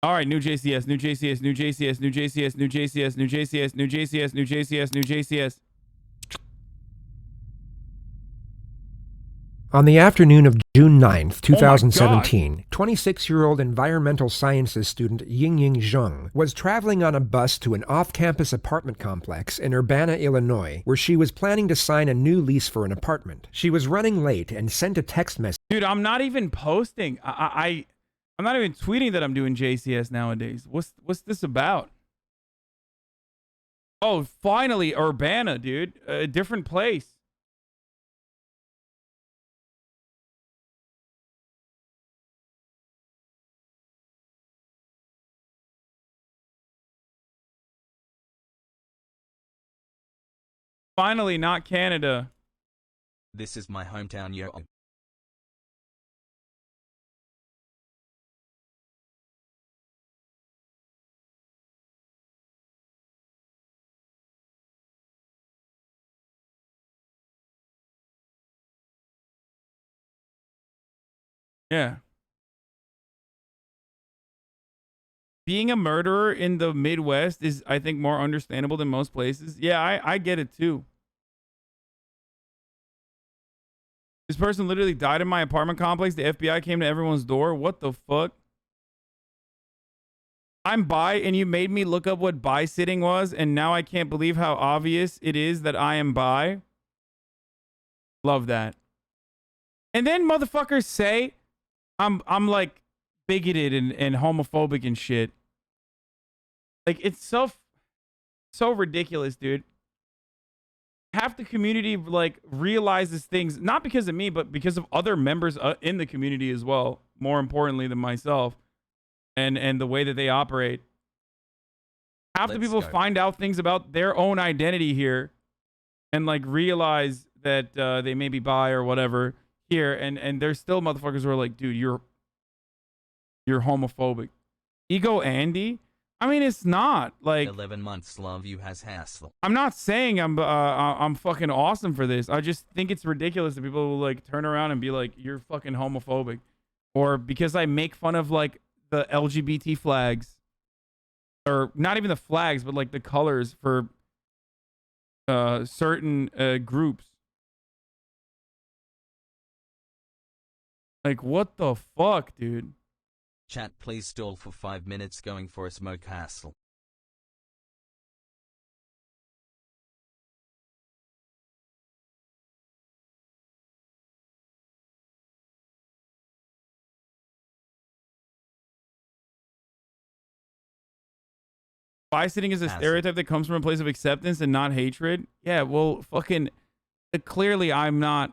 All right, new JCS, new JCS, new JCS, new JCS, new JCS, new JCS, new JCS, new JCS, new JCS. On the afternoon of June 9th, Oh my god. 2017, 26-year-old environmental sciences student Yingying Zheng was traveling on a bus to an off-campus apartment complex in Urbana, Illinois, where she was planning to sign a new lease for an apartment. She was running late and sent a text message. Dude, I'm not even posting. I'm not even tweeting that I'm doing JCS nowadays. What's this about? Oh, finally, Urbana, dude. A different place. Finally, not Canada. This is my hometown, yo. Yeah. Being a murderer in the Midwest is, I think, more understandable than most places. Yeah, I get it too. This person literally died in my apartment complex. The FBI came to everyone's door. What the fuck? I'm bi, and you made me look up what bi sitting was, and now I can't believe how obvious it is that I am bi. Love that. And then motherfuckers say I'm like bigoted and homophobic and shit. Like, it's so ridiculous, dude. Half the community like realizes things not because of me, but because of other members in the community as well. More importantly than myself, and the way that they operate. Half the people find out things about their own identity here, and like realize that they may be bi or whatever here, and there's still motherfuckers who are like, dude, you're homophobic. Ego Andy. I mean, it's not like 11 months. Love you has hassle. I'm not saying I'm fucking awesome for this. I just think it's ridiculous that people will like turn around and be like, you're fucking homophobic, or because I make fun of like the LGBT flags, or not even the flags, but like the colors for certain groups. Like, what the fuck, dude? Chat, please stall for 5 minutes going for a smoke hassle. Bi-sitting is a stereotype that comes from a place of acceptance and not hatred. Yeah, well, fucking clearly I'm not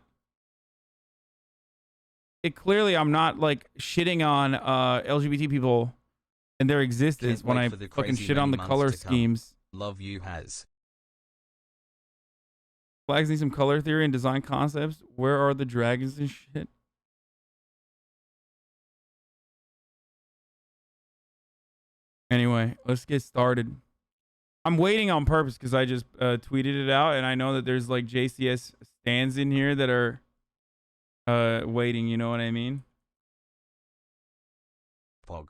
like shitting on LGBT people and their existence when I fucking shit on the color schemes. Love you has. Flags need some color theory and design concepts. Where are the dragons and shit? Anyway, let's get started. I'm waiting on purpose because I just tweeted it out, and I know that there's like JCS stands in here that are waiting. You know what I mean? Pog.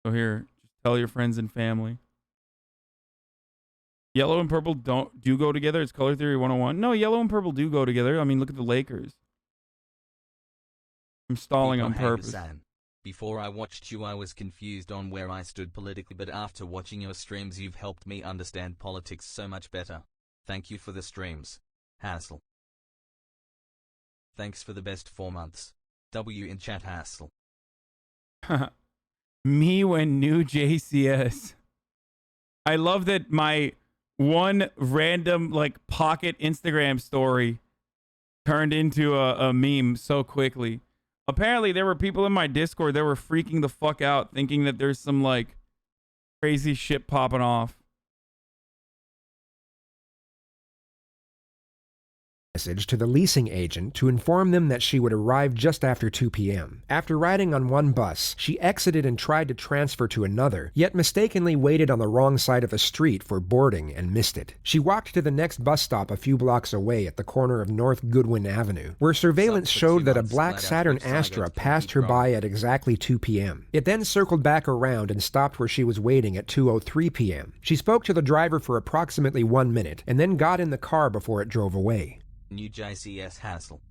So here, just tell your friends and family. Yellow and purple do go together. It's color theory 101. No, yellow and purple do go together. I mean, look at the Lakers. I'm stalling on purpose. Before I watched you, I was confused on where I stood politically, but after watching your streams, you've helped me understand politics so much better. Thank you for the streams. Hassle. Thanks for the best 4 months. W in chat, hassle. Me when new JCS. I love that my one random like pocket Instagram story turned into a meme so quickly. Apparently, there were people in my Discord that were freaking the fuck out, thinking that there's some like crazy shit popping off. message to the leasing agent to inform them that she would arrive just after 2 p.m. After riding on one bus, she exited and tried to transfer to another, yet mistakenly waited on the wrong side of the street for boarding and missed it. She walked to the next bus stop a few blocks away at the corner of North Goodwin Avenue, where surveillance showed that a black Saturn Astra passed her by at exactly 2 p.m. It then circled back around and stopped where she was waiting at 2:03 p.m. She spoke to the driver for approximately 1 minute and then got in the car before it drove away. New JCS hassle.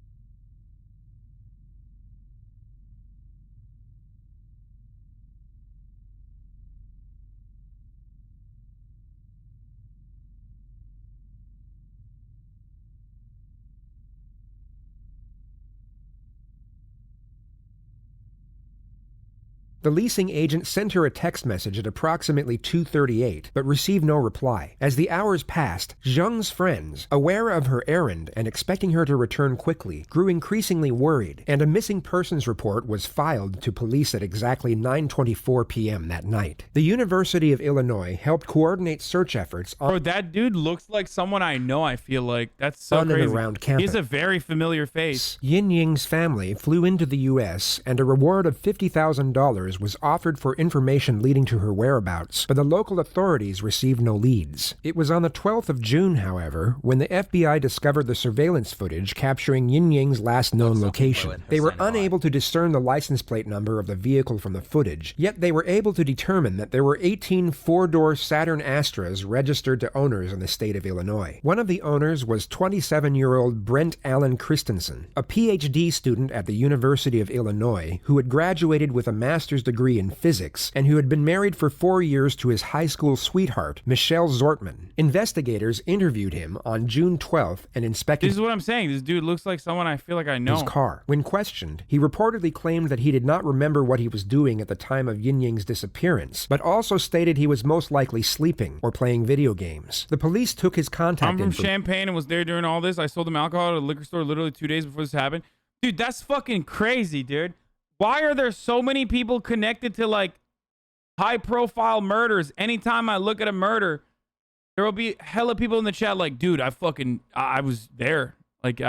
The leasing agent sent her a text message at approximately 2:38, but received no reply. As the hours passed, Zheng's friends, aware of her errand and expecting her to return quickly, grew increasingly worried, and a missing persons report was filed to police at exactly 9:24 p.m. that night. The University of Illinois helped coordinate search efforts on Bro, that dude looks like someone I know, I feel like. That's so and crazy. around campus. He has a very familiar face. Yin Ying's family flew into the U.S., and a reward of $50,000 was offered for information leading to her whereabouts, but the local authorities received no leads. It was on the 12th of June, however, when the FBI discovered the surveillance footage capturing Yin Ying's last known location. They were unable to discern the license plate number of the vehicle from the footage, yet they were able to determine that there were 18 four-door Saturn Astras registered to owners in the state of Illinois. One of the owners was 27-year-old Brendt Christensen, a PhD student at the University of Illinois who had graduated with a master's degree in physics and who had been married for 4 years to his high school sweetheart, Michelle Zortman. Investigators interviewed him on June 12th and inspected This is what I'm saying. This dude looks like someone I feel like I know. his car. When questioned, he reportedly claimed that he did not remember what he was doing at the time of Yin Ying's disappearance, but also stated he was most likely sleeping or playing video games. The police took his contact I'm from info. Champaign and was there during all this. I sold him alcohol at a liquor store literally 2 days before this happened. Dude, that's fucking crazy, dude. Why are there so many people connected to, like, high-profile murders? Anytime I look at a murder, there will be hella people in the chat like, dude, I was there. Like,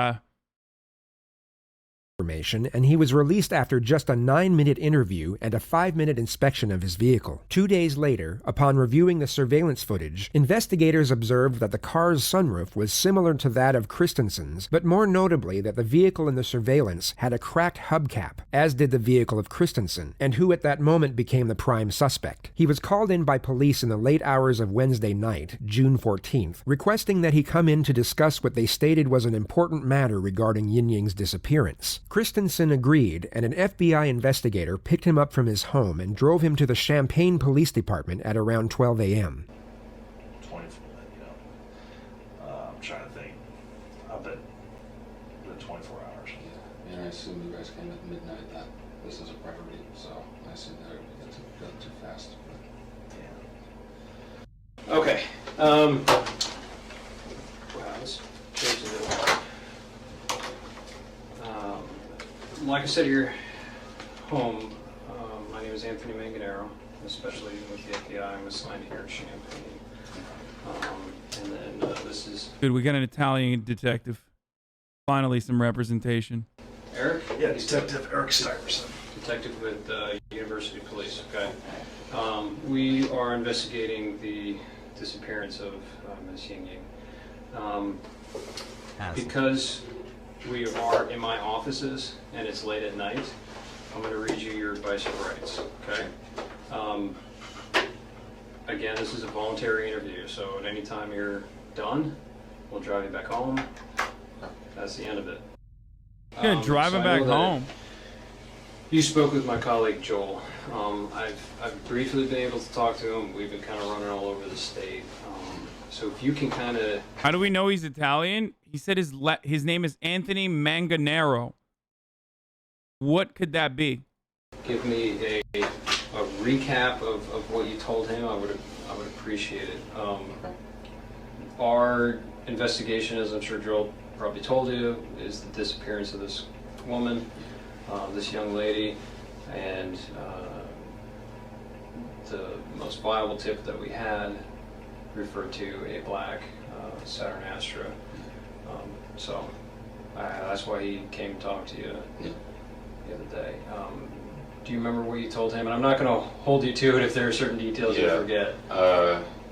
information, and he was released after just a 9-minute interview and a 5-minute inspection of his vehicle. 2 days later, upon reviewing the surveillance footage, investigators observed that the car's sunroof was similar to that of Christensen's, but more notably that the vehicle in the surveillance had a cracked hubcap, as did the vehicle of Christensen, and who at that moment became the prime suspect. He was called in by police in the late hours of Wednesday night, June 14th, requesting that he come in to discuss what they stated was an important matter regarding Yin Ying's disappearance. Christensen agreed, and an FBI investigator picked him up from his home and drove him to the Champaign Police Department at around 12 a.m. 24, I'm trying to think. I bet the 24 hours. Yeah, and I assume you guys came at midnight that this is a priority, so I assume that it got too fast. Yeah. Okay. Wow, let's change it a little. Like I said, your home. My name is Anthony Manganaro. I'm especially with the FBI. I'm assigned here in Champaign. And then this is dude, we got an Italian detective. Finally, some representation. Eric. Yeah, Detective Eric Stuyvesant. Detective with University Police. Okay. We are investigating the disappearance of Ms. Yin Ying. Because we are in my offices and it's late at night, I'm going to read you your advice of rights, okay? Again, this is a voluntary interview, so at any time you're done, we'll drive you back home. That's the end of it. You're gonna drive him back home. You spoke with my colleague Joel. I've briefly been able to talk to him. We've been kind of running all over the state. So if you can kind of... How do we know he's Italian? He said his name is Anthony Manganaro. What could that be? Give me a recap of what you told him. I would appreciate it. Our investigation, as I'm sure Joel probably told you, is the disappearance of this woman, this young lady, and the most viable tip that we had referred to a black Saturn Astra. So That's why he came and talked to you Yeah. the other day. Do you remember what you told him? And I'm not going to hold you to it if there are certain details you forget.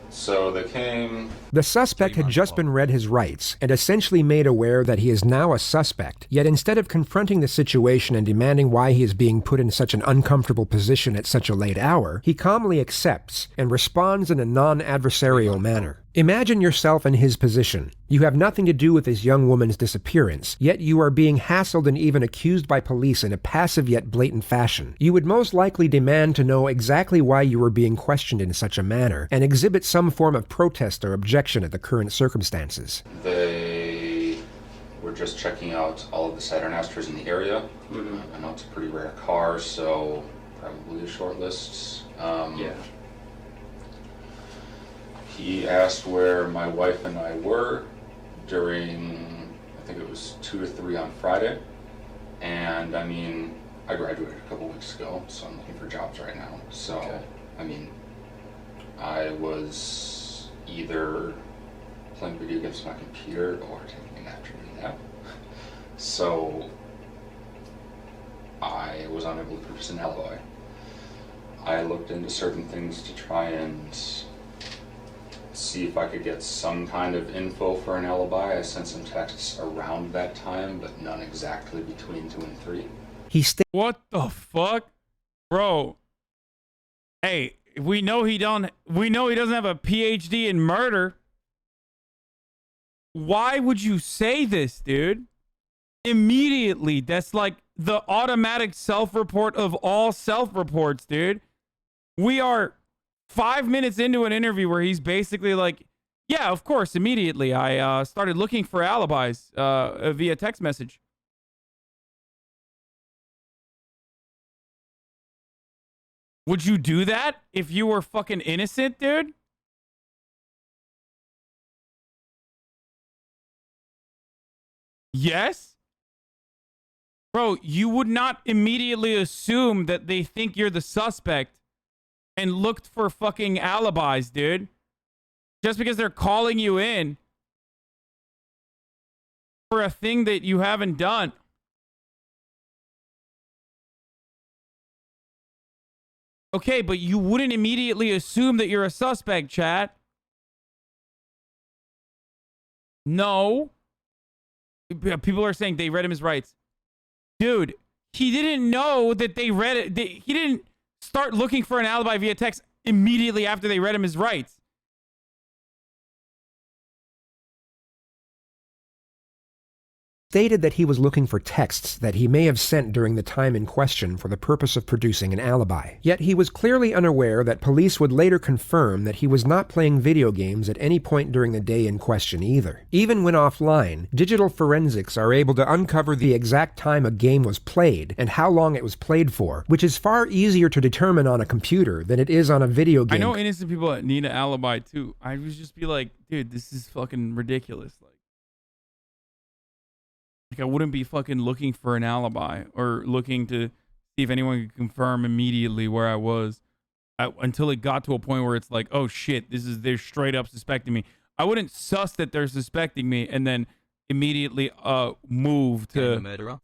So they came. The suspect had just been read his rights and essentially made aware that he is now a suspect, yet instead of confronting the situation and demanding why he is being put in such an uncomfortable position at such a late hour, he calmly accepts and responds in a non-adversarial manner. Imagine yourself in his position. You have nothing to do with this young woman's disappearance, yet you are being hassled and even accused by police in a passive yet blatant fashion. You would most likely demand to know exactly why you were being questioned in such a manner, and exhibit some form of protest or objection at the current circumstances. They were just checking out all of the Saturnasters in the area. I know it's a pretty rare car, so probably a short list. Yeah. He asked where my wife and I were during, I think it was 2 to 3 on Friday. And I mean, I graduated a couple weeks ago, so I'm looking for jobs right now. So, Okay. I mean, I was either playing video games on my computer or taking an afternoon nap. So, I was unable to produce an alibi. I looked into certain things to try and see if I could get some kind of info for an alibi. I sent some texts around that time, but none exactly between 2 and 3. What the fuck? Bro. Hey, we know he doesn't have a PhD in murder. Why would you say this, dude? Immediately. That's like the automatic self-report of all self-reports, dude. We are 5 minutes into an interview where he's basically like, yeah, of course, immediately. I started looking for alibis via text message. Would you do that if you were fucking innocent, dude? Yes? Bro, you would not immediately assume that they think you're the suspect and looked for fucking alibis, dude. Just because they're calling you in for a thing that you haven't done. Okay, but you wouldn't immediately assume that you're a suspect, chat. No. People are saying they read him his rights. Dude, he didn't know that they read it. He didn't start looking for an alibi via text immediately after they read him his rights. Stated that he was looking for texts that he may have sent during the time in question for the purpose of producing an alibi. Yet he was clearly unaware that police would later confirm that he was not playing video games at any point during the day in question either. Even when offline, digital forensics are able to uncover the exact time a game was played and how long it was played for, which is far easier to determine on a computer than it is on a video game. I know innocent people that need an alibi too. I would just be like, dude, this is fucking ridiculous. Like, I wouldn't be fucking looking for an alibi or looking to see if anyone could confirm immediately where I was until it got to a point where it's like, oh shit, they're straight up suspecting me. I wouldn't suss that they're suspecting me and then immediately move to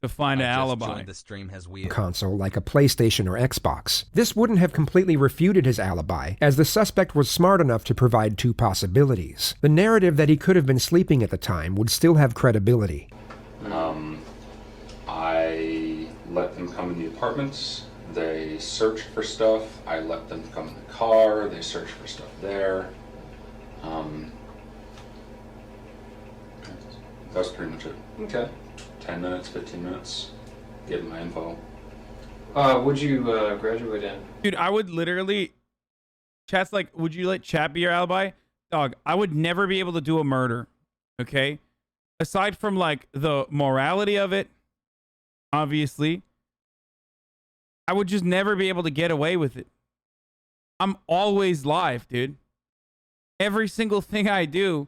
find an alibi. The stream has weird console like a PlayStation or Xbox. This wouldn't have completely refuted his alibi, as the suspect was smart enough to provide 2 possibilities. The narrative that he could have been sleeping at the time would still have credibility. I let them come in the apartments. They searched for stuff. I let them come in the car. They searched for stuff there. That's pretty much it. Okay. 10 minutes, 15 minutes, getting my info. Would you graduate in? Dude, I would literally... Chat's like, would you let chat be your alibi? Dog, I would never be able to do a murder, okay? Aside from, like, the morality of it, obviously, I would just never be able to get away with it. I'm always live, dude. Every single thing I do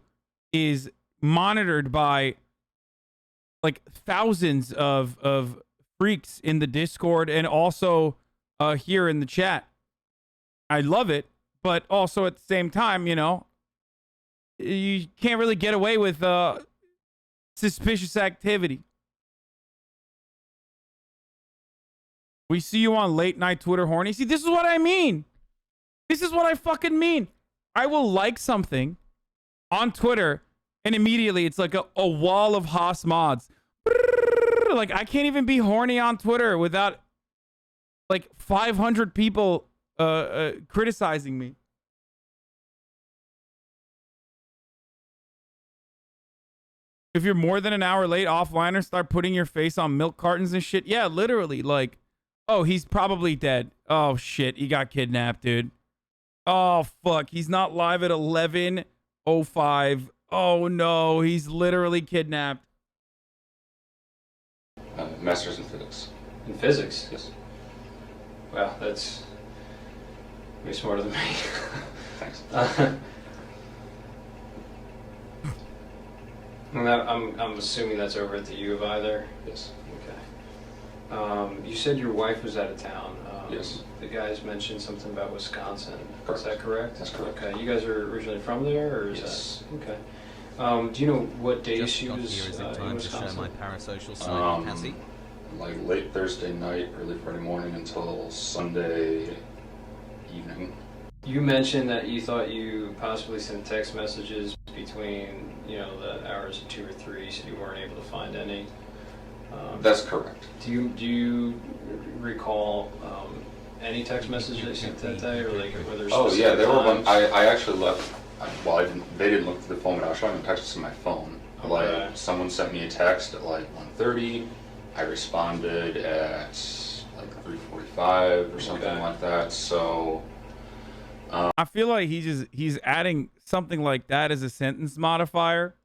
is monitored by, like, thousands of freaks in the Discord and also here in the chat. I love it, but also at the same time, you know, you can't really get away with... suspicious activity. We see you on late night Twitter horny. See, this is what I mean. This is what I fucking mean. I will like something on Twitter and immediately it's like a wall of Haas mods. Like, I can't even be horny on Twitter without like 500 people criticizing me. If you're more than an hour late offline or start putting your face on milk cartons and shit. Yeah, literally. Like, oh, he's probably dead. Oh, shit. He got kidnapped, dude. Oh, fuck. He's not live at 11:05. Oh, no. He's literally kidnapped. Master's in physics. In physics? Yes. Wow, that's way smarter than me. Thanks. I'm assuming that's over at the U of I there? Yes. Okay. You said your wife was out of town. Yes. The guys mentioned something about Wisconsin. Correct. Is that correct? That's correct. Okay. You guys are originally from there, or is Yes. that okay? Do you know what days Just she got was here is it in time to show Wisconsin? my parasocial side, Cassie? Like late Thursday night, early Friday morning until Sunday evening. You mentioned that you thought you possibly sent text messages between, the hours of 2 or 3, so you weren't able to find any. That's correct. Do you recall any text messages you sent that day, or like were there? Oh yeah, there were one. times? I actually left. Well, I didn't. They didn't look through the phone, but I was showing them texts on my phone. Okay. Like someone sent me a text at like 1:30. I responded at like 3:45 or something Okay. like that. So I feel like he's adding something like that as a sentence modifier.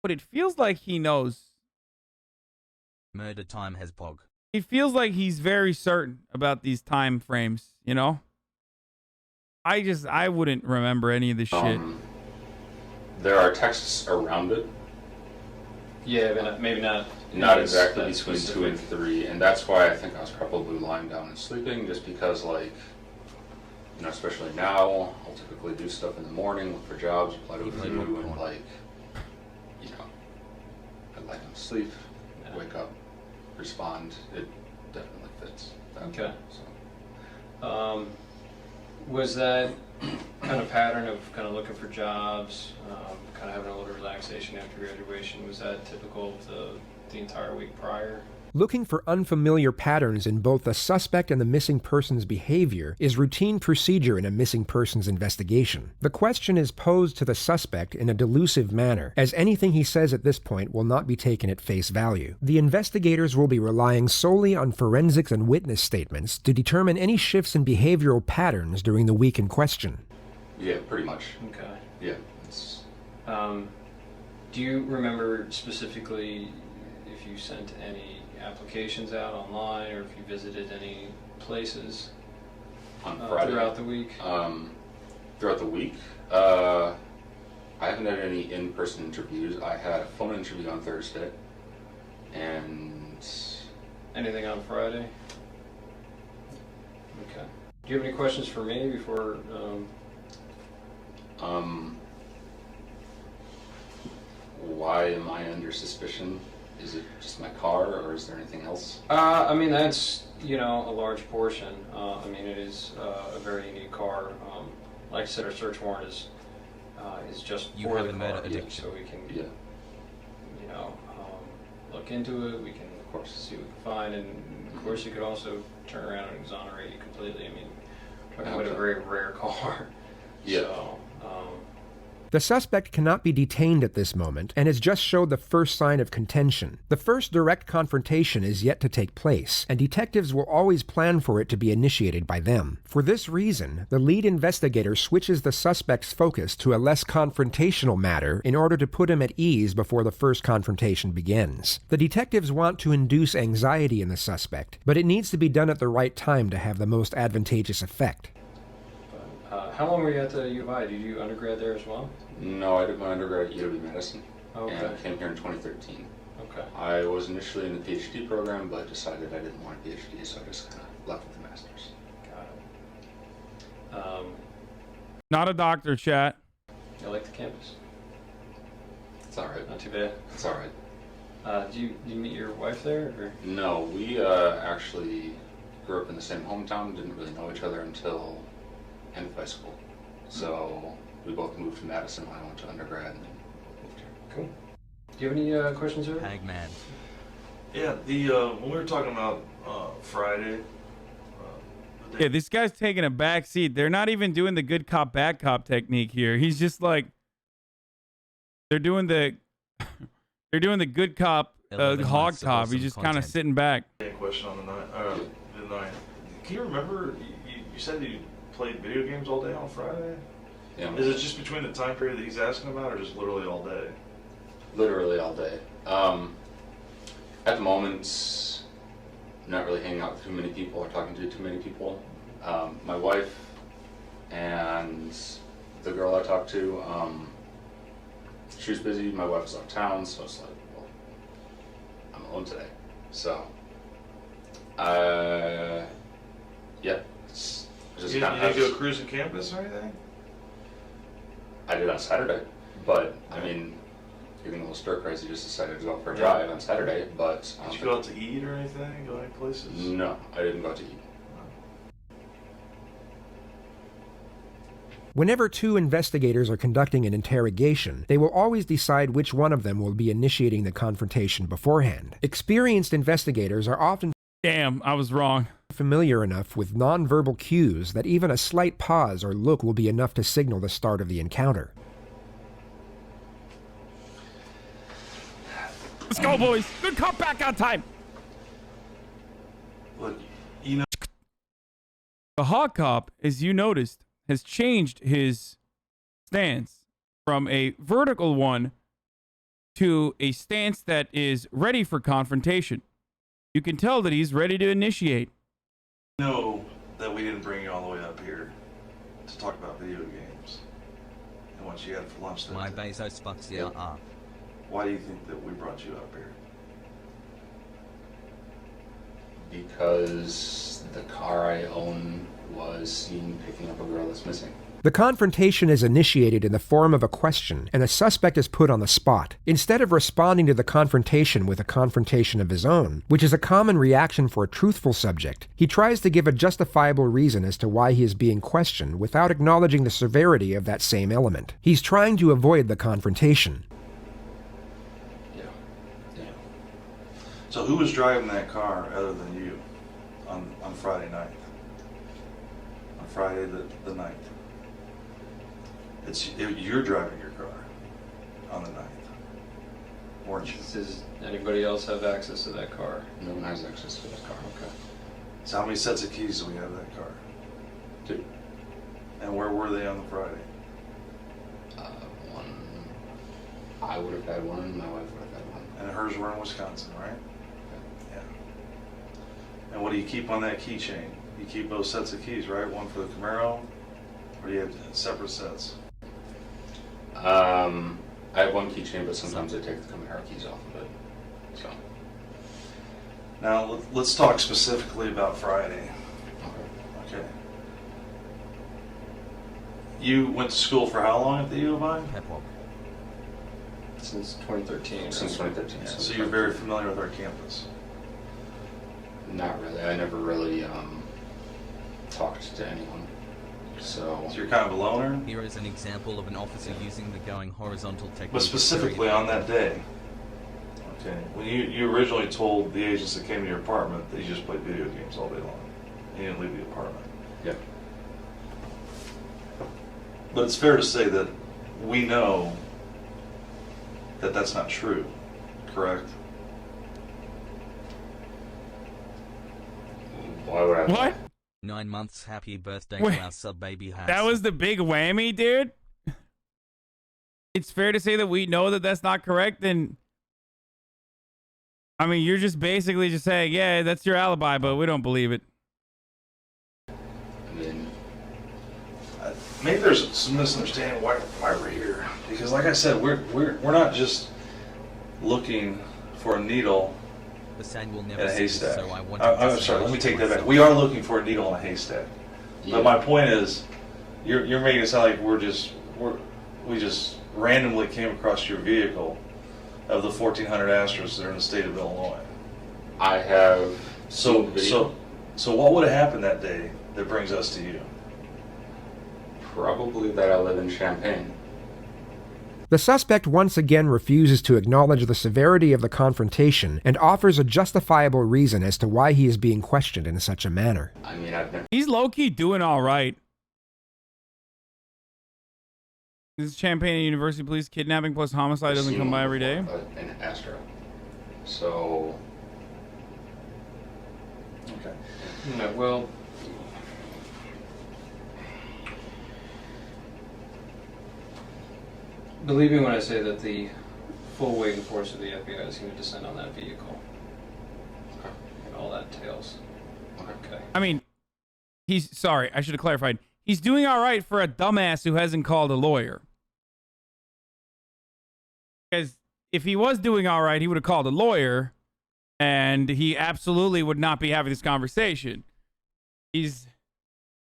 But it feels like he knows. Murder time has pog. He feels like he's very certain about these time frames, you know? I wouldn't remember any of this shit. there are texts around it. Yeah, but maybe not. Not exactly that between specific. 2 and 3, and that's why I think I was probably lying down and sleeping, just because, like, especially now, I'll typically do stuff in the morning, look for jobs, apply to a You played few, one and, corner. like, I like to sleep, Yeah. wake up, respond. It definitely fits. That Okay. So. Was that kind of pattern of kind of looking for jobs, kind of having a little relaxation after graduation, was that typical of the entire week prior? Looking for unfamiliar patterns in both the suspect and the missing person's behavior is routine procedure in a missing persons investigation. The question is posed to the suspect in a delusive manner, as anything he says at this point will not be taken at face value. The investigators will be relying solely on forensics and witness statements to determine any shifts in behavioral patterns during the week in question. Yeah, pretty much. Okay. Yeah. It's, Do you remember specifically if you sent any applications out online or if you visited any places on Friday. throughout the week? Throughout the week, I haven't had any in-person interviews. I had a phone interview on Thursday, and Anything on Friday? Okay. Do you have any questions for me before? why am I under suspicion? Is it just my car, or is there anything else? I mean, that's, a large portion. I mean, it is a very unique car. Like I said, our search warrant is just You for have the a murder car, addiction. so we can, Yeah, look into it. We can, of course, see what we can find, and of course, you could also turn around and exonerate you completely. I mean, we're talking about a Okay. very rare car. Yeah. So, The suspect cannot be detained at this moment and has just showed the first sign of contention. The first direct confrontation is yet to take place, and detectives will always plan for it to be initiated by them. For this reason, the lead investigator switches the suspect's focus to a less confrontational matter in order to put him at ease before the first confrontation begins. The detectives want to induce anxiety in the suspect, but it needs to be done at the right time to have the most advantageous effect. how long were you at the U of I? Did you do undergrad there as well? no, I did my undergrad at UW-Madison, Okay. and I came here in 2013. Okay. I was initially in the PhD program, but decided I didn't want a PhD, so I just kind of left with the master's. Got it. Not a doctor, chat. I like the campus. It's all right. Not too bad. It's all right. Do you meet your wife there? Or? No, we actually grew up in the same hometown, didn't really know each other until end of high school. So we both moved to Madison when I went to undergrad and then moved here. Cool. Do you have any questions, sir? Hagman. Yeah, the when we were talking about Friday. Yeah, this guy's taking a back seat. They're not even doing the good cop, bad cop technique here. He's just like, they're doing the good cop, hog cop. He's just kind of sitting back. Question on the night. Can you remember? You said you played video games all day on Friday. Yeah. Is it just between the time period that he's asking about, or just literally all day? Literally all day. At the moment, not really hanging out with too many people or talking to too many people. My wife and the girl I talked to, she was busy. My wife was out of town, so it's like, well, I'm alone today. So, yeah. It's just You kind didn't of go cruising campus or anything? I did on Saturday, but I mean, getting a little stir crazy, just decided to go out for a drive on Saturday. But Did you go out to eat or anything? Go any places? No, I didn't go out to eat. Whenever two investigators are conducting an interrogation, they will always decide which one of them will be initiating the confrontation beforehand. Experienced investigators are often Damn, I was wrong. familiar enough with nonverbal cues that even a slight pause or look will be enough to signal the start of the encounter. Let's go, boys. Good cop, back on time. Look, you know. The hog cop, as you noticed, has changed his stance from a vertical one to a stance that is ready for confrontation. You can tell that he's ready to initiate. Know that we didn't bring you all the way up here to talk about video games and what you had for lunch that My day. Bezos fucks you up. Why do you think that we brought you up here? Because the car I own was seen picking up a girl that's missing. The confrontation is initiated in the form of a question, and a suspect is put on the spot. Instead of responding to the confrontation with a confrontation of his own, which is a common reaction for a truthful subject, he tries to give a justifiable reason as to why he is being questioned without acknowledging the severity of that same element. He's trying to avoid the confrontation. Yeah. So who was driving that car other than you on Friday night? On Friday the 9th. You're driving your car on the 9th, weren't you? Does anybody else have access to that car? No one has access to that car. Okay. So how many sets of keys do we have that car? 2. And where were they on the Friday? One. I would have had one. My wife would have had one. And hers were in Wisconsin, right? Yeah. And what do you keep on that keychain? You keep both sets of keys, right? One for the Camaro, or do you have separate sets? I have one keychain, but sometimes I take the Camaro keys off of it. So. Now let's talk specifically about Friday. Okay. You went to school for how long at the U of I? Pepwalk. Since 2013. Since 2013. Yeah, so you're very familiar with our campus. Not really. I never really talked to anyone. So you're kind of a loner? Here is an example of an officer using the going horizontal technique. But specifically on that day, okay, when you originally told the agents that came to your apartment that you just played video games all day long, and you didn't leave the apartment. yeah. But it's fair to say that we know that that's not true, correct? Why would I? What? 9 months. Happy birthday Wait, to our sub baby Hass. That was the big whammy, dude? It's fair to say that we know that that's not correct, and I mean, you're just basically just saying, yeah, that's your alibi, but we don't believe it. I mean, Maybe there's some misunderstanding why we're here, because like I said, we're not just looking for a needle The sand will in never a cease, haystack. so I wanted I'm to sorry, let me take that back. myself. We are looking for a needle in a haystack. yeah. But my point is, you're making it sound like we just randomly came across your vehicle of the 1,400 Astros that are in the state of Illinois. I have So, seen video. so what would have happened that day that brings us to you? Probably that I live in Champaign. The suspect once again refuses to acknowledge the severity of the confrontation and offers a justifiable reason as to why he is being questioned in such a manner. I mean, I've been He's low-key doing all right. This is Champaign University Police. Kidnapping plus homicide doesn't come by every day. in Astro. So, Okay. No, well, believe me when I say that the full weight and force of the FBI is going to descend on that vehicle. Okay. And all that entails. Okay. I mean, sorry, I should have clarified. He's doing all right for a dumbass who hasn't called a lawyer. Because if he was doing all right, he would have called a lawyer, and he absolutely would not be having this conversation. He's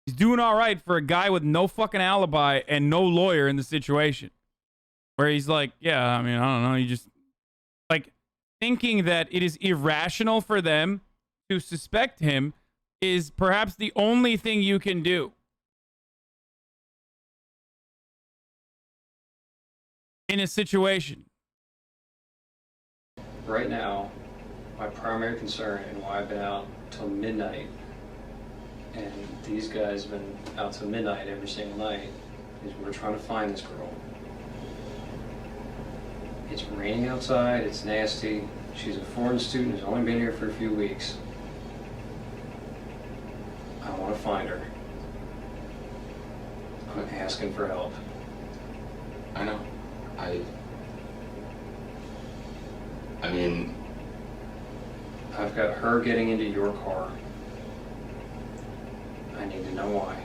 doing all right for a guy with no fucking alibi and no lawyer in the situation. Where he's like, yeah, I mean, I don't know. You just, like, thinking that it is irrational for them to suspect him is perhaps the only thing you can do. In a situation. Right now, my primary concern and why I've been out till midnight, and these guys have been out till midnight every single night, is we're trying to find this girl. It's raining outside, it's nasty. She's a foreign student who's only been here for a few weeks. I want to find her. I'm asking for help. I know. I mean, I've got her getting into your car. I need to know why.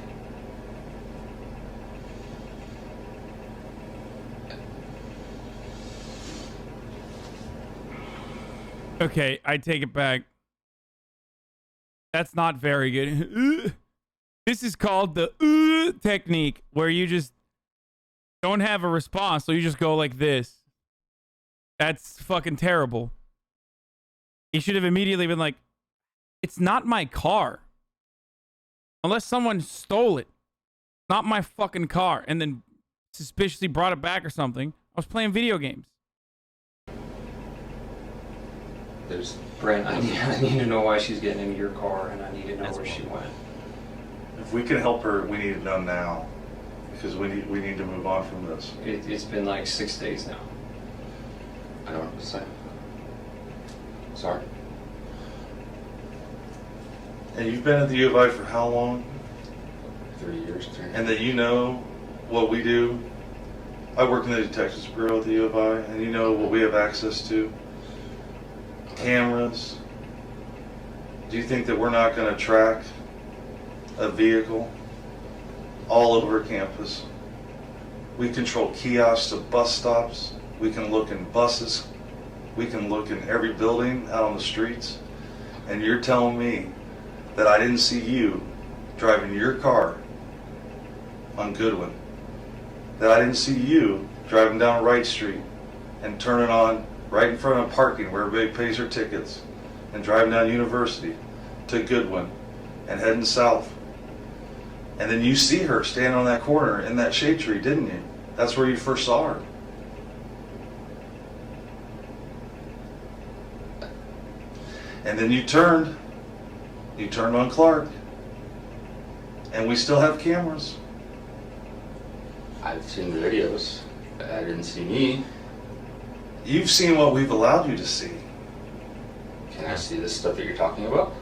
Okay, I take it back. That's not very good. This is called the technique, where you just don't have a response, so you just go like this. That's fucking terrible. He should have immediately been like, it's not my car. Unless someone stole it. Not my fucking car. And then suspiciously brought it back or something. I was playing video games. there's Brent, I need to know why she's getting into your car, and I need to know where she went. If we can help her, we need it done now, because we need to move on from this. It's been like 6 days now. I don't know what to say. Sorry. And you've been at the U of I for how long? 3 years. And that you know what we do. I work in the Detectives Bureau at the U of I, and you know what we have access to. Cameras. Do you think that we're not going to track a vehicle all over campus? We control kiosks at bus stops. We can look in buses. We can look in every building out on the streets. And you're telling me that I didn't see you driving your car on Goodwin, that I didn't see you driving down Wright Street and turning on right in front of parking where everybody pays their tickets, and driving down University to Goodwin and heading south. And then you see her standing on that corner in that shade tree, didn't you? That's where you first saw her. And then you turned on Clark. And we still have cameras. I've seen the videos. I didn't see me. You've seen what we've allowed you to see. Can I see this stuff that you're talking about?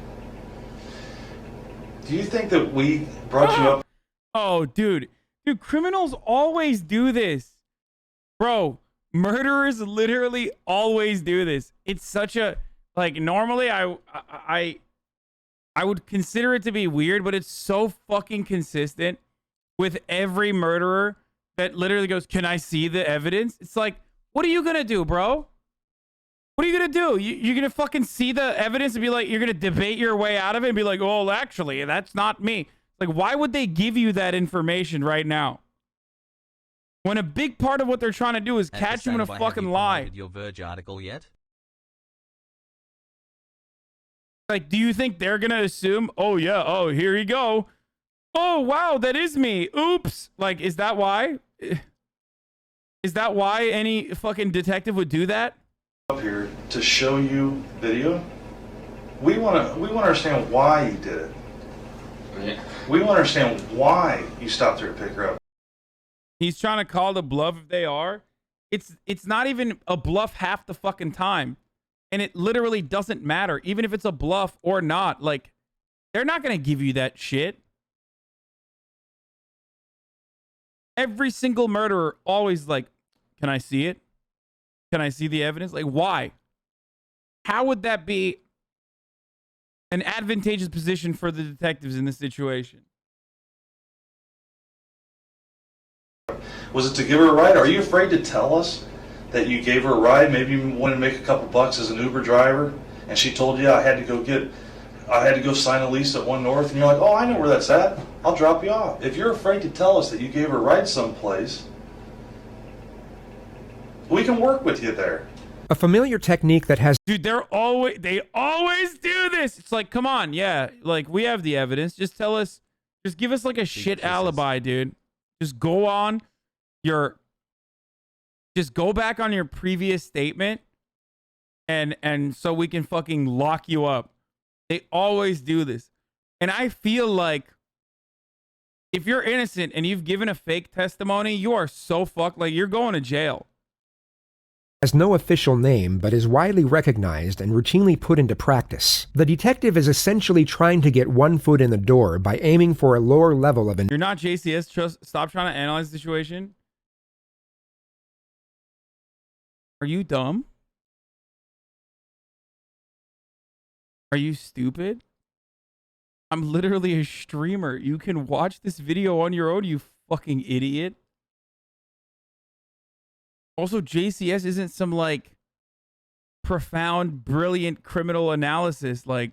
Do you think that we brought you up? Oh, dude, criminals always do this. Bro, murderers literally always do this. It's such a, like, normally I would consider it to be weird, but it's so fucking consistent with every murderer that literally goes, "Can I see the evidence?" It's like, what are you gonna do, bro? What are you gonna do? You're gonna fucking see the evidence and be like, you're gonna debate your way out of it and be like, "Oh, actually, that's not me." Like, why would they give you that information right now? When a big part of what they're trying to do is catch you in a Hasanabi, fucking have you lie. promoted your Verge article yet? Like, do you think they're gonna assume, oh yeah, oh, here you go. Oh, wow, that is me. Oops. Like, is that why? Is that why any fucking detective would do that? Up here to show you video. We want to understand why you did it. Yeah. We want to understand why you stopped her to pick her up. He's trying to call the bluff if they are. It's not even a bluff half the fucking time. And it literally doesn't matter, even if it's a bluff or not. Like, they're not going to give you that shit. Every single murderer always like, can I see it? Can I see the evidence? Like, why? How would that be an advantageous position for the detectives in this situation? Was it to give her a ride? Are you afraid to tell us that you gave her a ride? Maybe you wanted to make a couple bucks as an Uber driver, and she told you I had to go sign a lease at One North, and you're like, oh, I know where that's at. I'll drop you off. If you're afraid to tell us that you gave her a ride someplace, we can work with you there. A familiar technique that has Dude, they always do this. It's like, come on, yeah, like we have the evidence. Just tell us, just give us like a shit alibi, dude. Just go back on your previous statement, and so we can fucking lock you up. They always do this, and I feel like if you're innocent and you've given a fake testimony, you are so fucked. Like, you're going to jail. has no official name but is widely recognized and routinely put into practice. The detective is essentially trying to get one foot in the door by aiming for a lower level of You're not JCS. Stop trying to analyze the situation. Are you dumb? Are you stupid? I'm literally a streamer. You can watch this video on your own, you fucking idiot. Also, JCS isn't some, like, profound, brilliant criminal analysis. Like,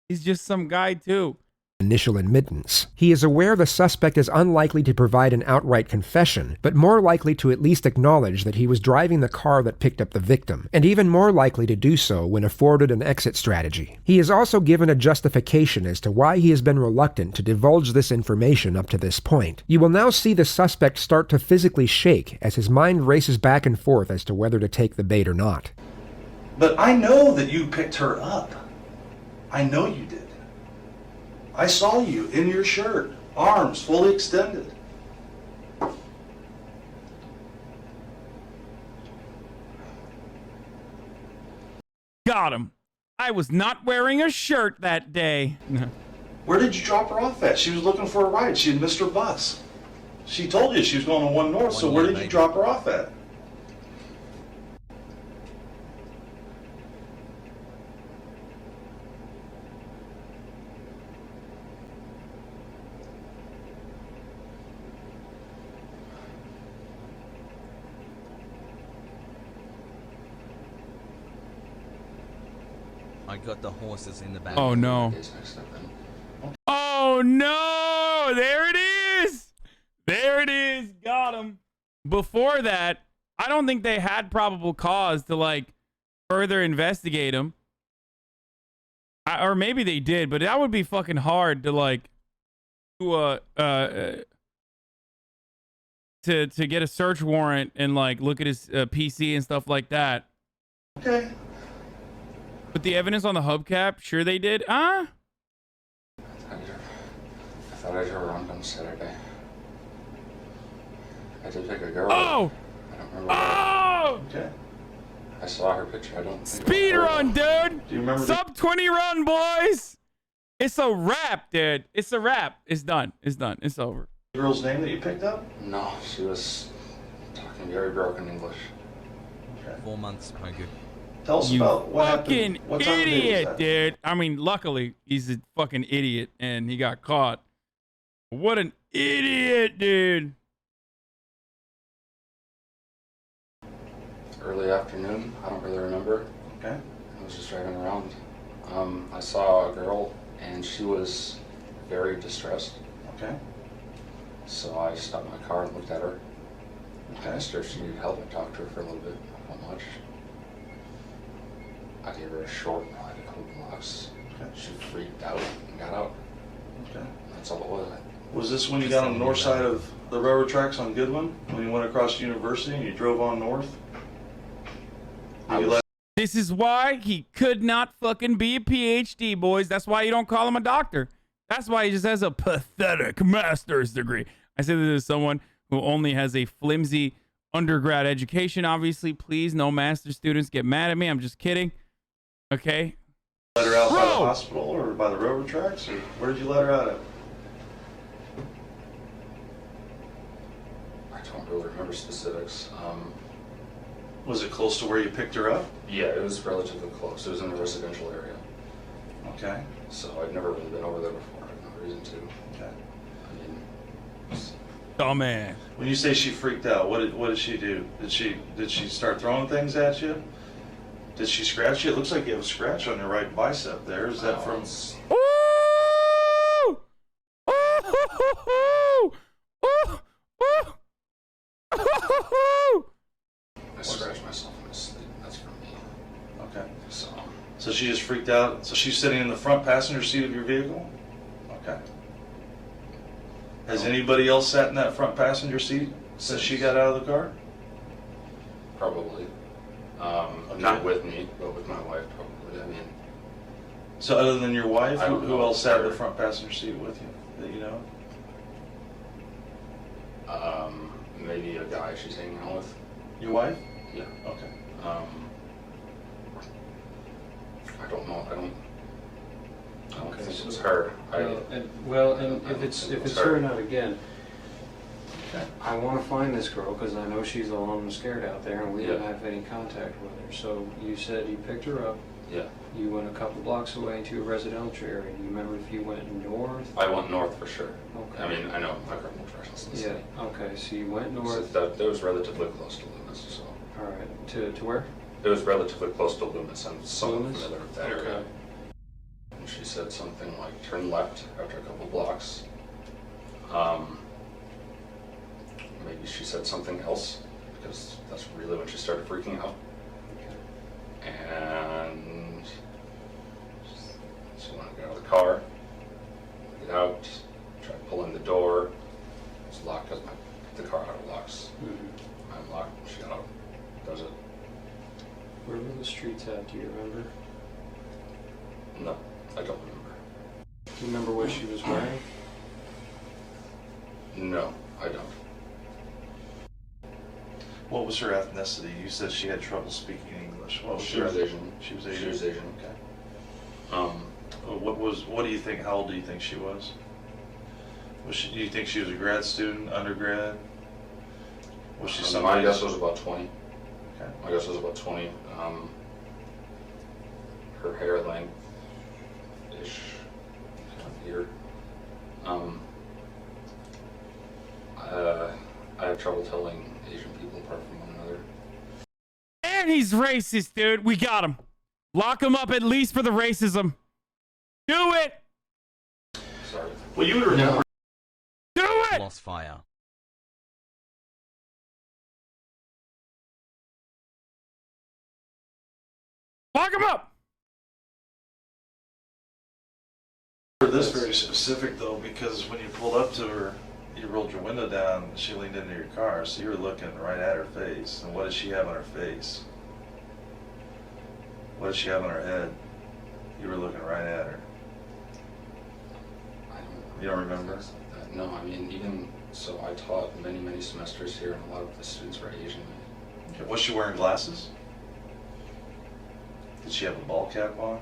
he's just some guy, too. initial admittance. He is aware the suspect is unlikely to provide an outright confession, but more likely to at least acknowledge that he was driving the car that picked up the victim, and even more likely to do so when afforded an exit strategy. He is also given a justification as to why he has been reluctant to divulge this information up to this point. You will now see the suspect start to physically shake as his mind races back and forth as to whether to take the bait or not. But I know that you picked her up. I know you did. I saw you in your shirt, arms fully extended. Got him. I was not wearing a shirt that day. Where did you drop her off at? She was looking for a ride. She had missed her bus. She told you she was going to One North, so where did you drop her off at? I got the horses in the back. Oh, no. Oh, no. There it is. There it is. Got him. Before that, I don't think they had probable cause to, like, further investigate him. Or maybe they did, but that would be fucking hard to, like, to get a search warrant and, like, look at his PC and stuff like that. Okay. But the evidence on the hubcap, sure they did. I thought I drove around on Saturday. I did pick a girl. Oh! I don't remember. Oh! Okay. I saw her picture. I don't think Speed run, dude! Do you remember Sub 20 run, boys! It's a wrap, dude. It's a wrap. It's done. It's done. It's over. the girl's name that you picked up? No, she was talking very broken English. Okay. 4 months, Pogu. Tell us You about what fucking happened. What time of day was idiot, that? dude. I mean, luckily, he's a fucking idiot and he got caught. What an idiot, dude. Early afternoon, I don't really remember. Okay. I was just driving around. I saw a girl and she was very distressed. Okay. So I stopped my car and looked at her. I asked her if she needed help. I talked to her for a little bit. Not much. I gave her a short ride, a couple blocks. Okay. She freaked out and got out. Okay. That's all it was. Was this when you got on the north side of the railroad tracks on Goodwin? When you went across University and you drove on north? This is why he could not fucking be a PhD, boys. That's why you don't call him a doctor. That's why he just has a pathetic master's degree. I say this as someone who only has a flimsy undergrad education. Obviously, please, no master's students get mad at me. I'm just kidding. Okay? Let her out by the hospital or by the railroad tracks? Or where did you let her out at? I don't really remember specifics. Was it close to where you picked her up? Yeah, it was relatively close. It was in a residential area. Okay. So I'd never really been over there before. I had no reason to. Okay. I mean, Oh, man. When you say she freaked out, what did she do? Did she start throwing things at you? Did she scratch you? It looks like you have a scratch on your right bicep there. Is that from... Ooh! I scratched myself in my sleep. That's from me. Okay. So she just freaked out. So she's sitting in the front passenger seat of your vehicle? Okay. Has anybody else sat in that front passenger seat since she got out of the car? probably. Not with me, but with my wife, probably. I mean, so other than your wife, I don't who know else sat in the her. front passenger seat with you that you know? maybe a guy she's hanging out with. Your wife? Yeah. Okay. I don't know. I don't think it was her. And if it's her. her, not again. Okay. I want to find this girl because I know she's alone and scared out there, and we don't Yeah. have any contact with her. So you said you picked her up. Yeah. You went a couple blocks away into a residential area. Do you remember if you went north? I went north for sure. Okay. I mean, I know my criminal directions. Yeah. Okay. So you went So north. that was relatively close to Loomis. So All right. To where? it was relatively close to Loomis. I'm somewhat Loomis? familiar with that Okay. area. And she said something like turn left after a couple blocks. Maybe she said something else because that's really when she started freaking out. And she wanted to get out of the car, get out, try pulling the door. It's locked because the car auto locks. Mm-hmm. I'm locked, she got out. Does it? Where were the streets at? Do you remember? No, I don't remember. Do you remember what she was wearing? No, I don't. What was her ethnicity? You said she had trouble speaking English. What was She was her- Asian. She was Asian. She was Asian. Okay. Um, What do you think? How old do you think she was? Do you think she was a grad student, undergrad? Was she my somebody? guess was about 20. Okay. My guess was about 20. Her hair length-ish, kind of here. I have trouble telling Asian people apart from one another. And he's racist, dude. We got him. Lock him up at least for the racism. Do it. Sorry. Well, you would remember. Do it. Lost fire. Lock him up. This very specific though, because when you pulled up to her, you rolled your window down. She leaned into your car, so you were looking right at her face. And what does she have on her face? What does she have on her head? You were looking right at her. You don't remember? Things like that. No, I mean, even so, I taught many semesters here, and a lot of the students were Asian. Okay. Was she wearing glasses? Did she have a ball cap on?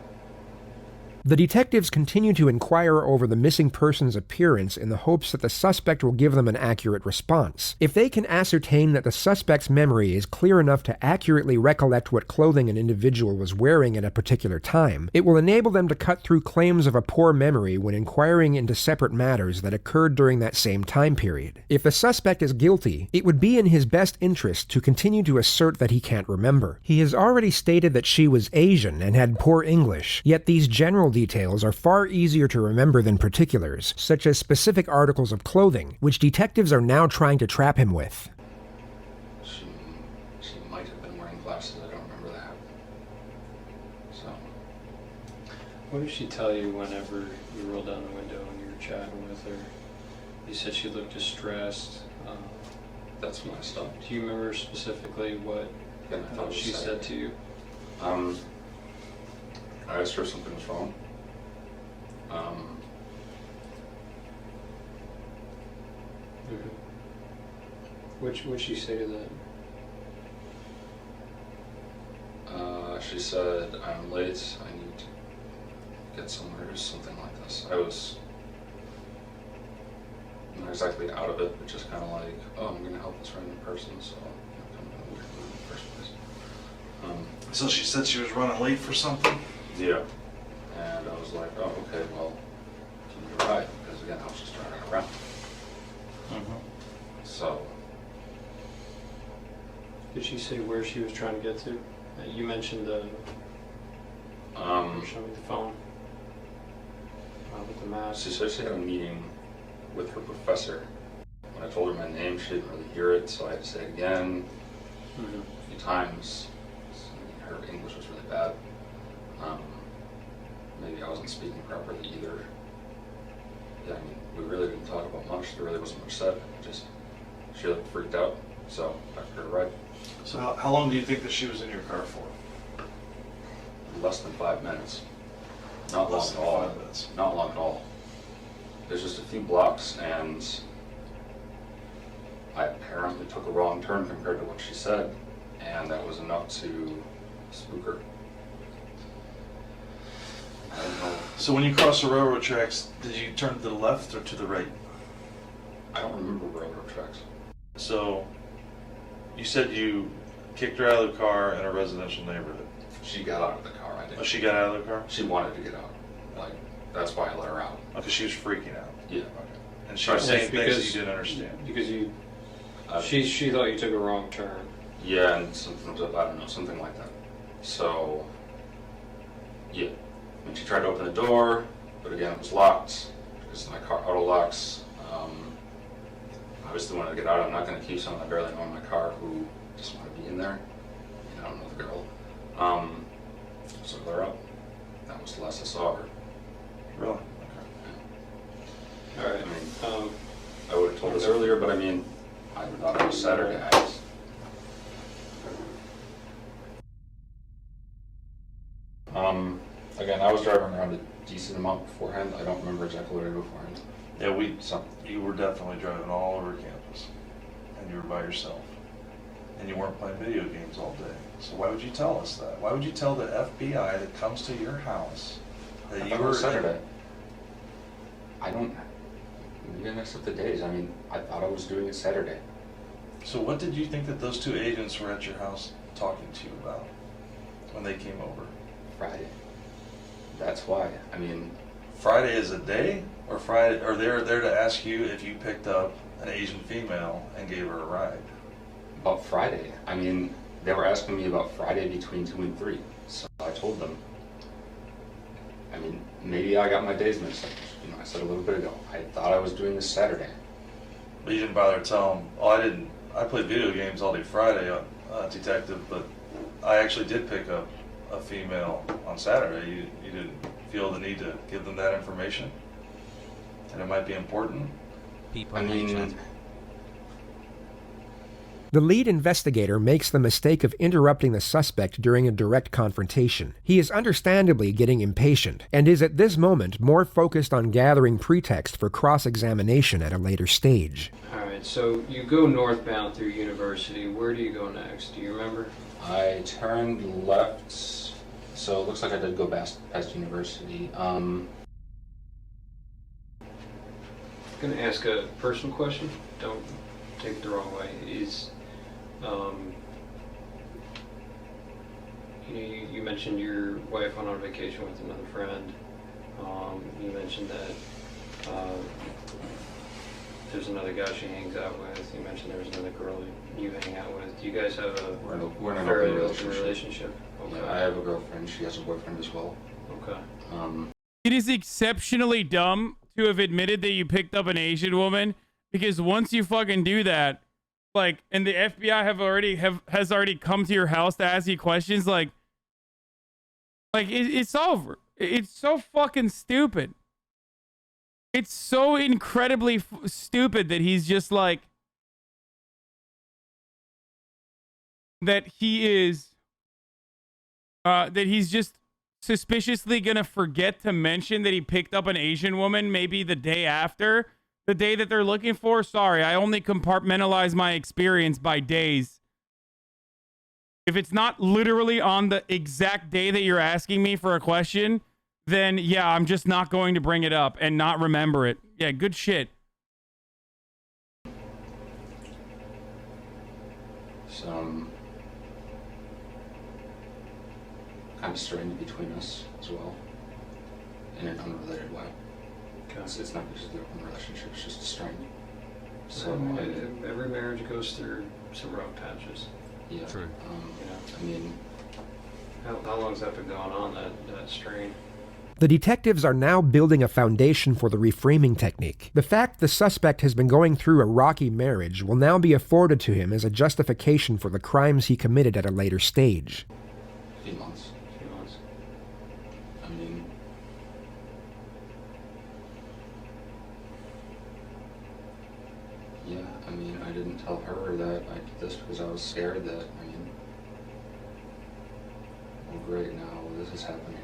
The detectives continue to inquire over the missing person's appearance in the hopes that the suspect will give them an accurate response. If they can ascertain that the suspect's memory is clear enough to accurately recollect what clothing an individual was wearing at a particular time, it will enable them to cut through claims of a poor memory when inquiring into separate matters that occurred during that same time period. If the suspect is guilty, it would be in his best interest to continue to assert that he can't remember. He has already stated that she was Asian and had poor English, yet these general details are far easier to remember than particulars, such as specific articles of clothing, which detectives are now trying to trap him with. What did she tell you whenever you rolled down the window and you were chatting with her? You said she looked distressed. That's when I stopped. Do you remember specifically what Yeah, I thought it was she said to you? I asked her if something was wrong. What'd she say to that? She said, I'm late, I need to get somewhere, or something like this. I was not exactly out of it, but just kind of like, oh, I'm going to help this random person, so I'm kind of in a weird mood in the first place. So she said she was running late for something? Yeah. And I was like, oh, okay, well, can you ride? Because again, I was just driving around. So. Did she say where she was trying to get to? You mentioned showing me the phone with the map. She said she had a meeting with her professor. When I told her my name, she didn't really hear it, so I had to say it again a few times. Her English was really bad. Maybe I wasn't speaking properly either. Yeah, I mean, we really didn't talk about much. There really wasn't much said. Just, she looked freaked out, so I took her to ride. So how long do you think that she was in your car for? Less than 5 minutes. Not long Less at than all. 5 minutes. Not long at all. There's just a few blocks, and I apparently took a wrong turn compared to what she said, and that was enough to spook her. I don't know. So when you crossed the railroad tracks, did you turn to the left or to the right? I don't remember railroad tracks. So you said you kicked her out of the car in a residential neighborhood. She got out of the car. I didn't. Oh, she got out of the car? She wanted to get out. Like, that's why I let her out. Okay, she was freaking out. Yeah. Okay. And she was saying things that you didn't understand. Because you, Uh, she thought you took a wrong turn. Yeah, and something was up, I don't know, something like that. So, yeah. And she tried to open the door, but again, it was locked because my car auto locks. I obviously wanted to get out. I'm not going to keep someone I barely know in my car who just want to be in there. I don't know the girl. So I let her out. That was the last I saw her. Really? All right. I mean, I would have told us earlier, but I mean, I thought it was Saturday. Again, I was driving around a decent amount beforehand. I don't remember exactly what I did beforehand. Yeah, you were definitely driving all over campus, and you were by yourself, and you weren't playing video games all day. So why would you tell us that? Why would you tell the FBI that comes to your house that you were Saturday? I don't. We didn't accept the days. I mean, I thought I was doing it Saturday. So what did you think that those two agents were at your house talking to you about when they came over? Friday. That's why. I mean, Friday is a day, or Friday, or they're there to ask you if you picked up an Asian female and gave her a ride? about Friday. I mean, they were asking me about Friday between 2 and 3. So I told them. I mean, maybe I got my days mixed up. You know, I said a little bit ago. I thought I was doing this Saturday. But you didn't bother to tell them, oh, I didn't. I played video games all day Friday, detective, but I actually did pick up a female on Saturday. You didn't feel the need to give them that information? And it might be important? I mean, The lead investigator makes the mistake of interrupting the suspect during a direct confrontation. He is understandably getting impatient, and is at this moment more focused on gathering pretext for cross-examination at a later stage. Alright, so you go northbound through University. Where do you go next? Do you remember? I turned left, so it looks like I did go past University. I'm going to ask a personal question. Don't take it the wrong way. You mentioned your wife went on vacation with another friend. You mentioned that there's another guy she hangs out with. You mentioned there was another girl you hang out with. Do you guys have We're in an fairly open open relationship? Okay. Yeah, I have a girlfriend. She has a boyfriend as well. Okay. It is exceptionally dumb to have admitted that you picked up an Asian woman, because once you fucking do that, like, and the FBI has already come to your house to ask you questions, like it's over. It's so fucking stupid. It's so incredibly stupid that he's just like, that he's just suspiciously gonna forget to mention that he picked up an Asian woman maybe the day after, the day that they're looking for. Sorry, I only compartmentalize my experience by days. If it's not literally on the exact day that you're asking me for a question, then yeah, I'm just not going to bring it up and not remember it. Yeah, good shit. Some kind of strain between us as well, in an unrelated way. Because it's not just the open relationship, it's just a strain. So every marriage goes through some rough patches. Yeah. True. I mean, how long's that been going on, that strain? The detectives are now building a foundation for the reframing technique. The fact the suspect has been going through a rocky marriage will now be afforded to him as a justification for the crimes he committed at a later stage. a few months. I mean, yeah, I mean, I didn't tell her that I did this because I was scared that, I mean, well, great, now this is happening.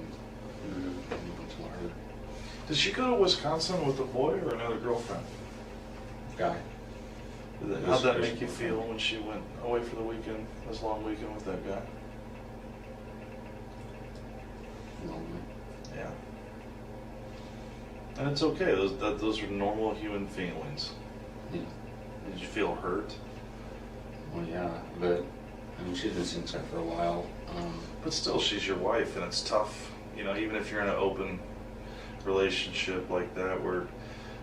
I didn't tell her. Did she go to Wisconsin with a boy or another girlfriend? Guy. How'd that make you feel when she went away for the weekend, this long weekend with that guy? Lonely. Yeah. And it's okay. Those are normal human feelings. Yeah. Did you feel hurt? Well, yeah, but, I mean, she's been since that for a while. But still, she's your wife, and it's tough. You know, even if you're in an open relationship like that, where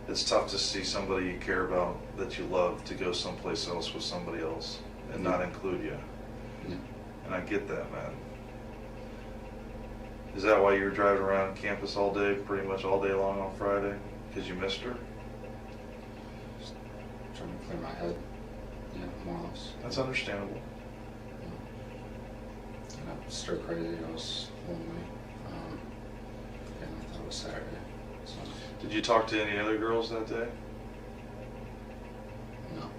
it's tough to see somebody you care about, that you love, to go someplace else with somebody else and not include you. Yeah. And I get that, man. Is that why you were driving around campus all day, pretty much all day long on Friday? Because you missed her? Just trying to clear my head. Yeah, more or less. That's understandable. And I was stir crazy, I was lonely. And I thought it was Saturday. So, Did you talk to any other girls that day? no.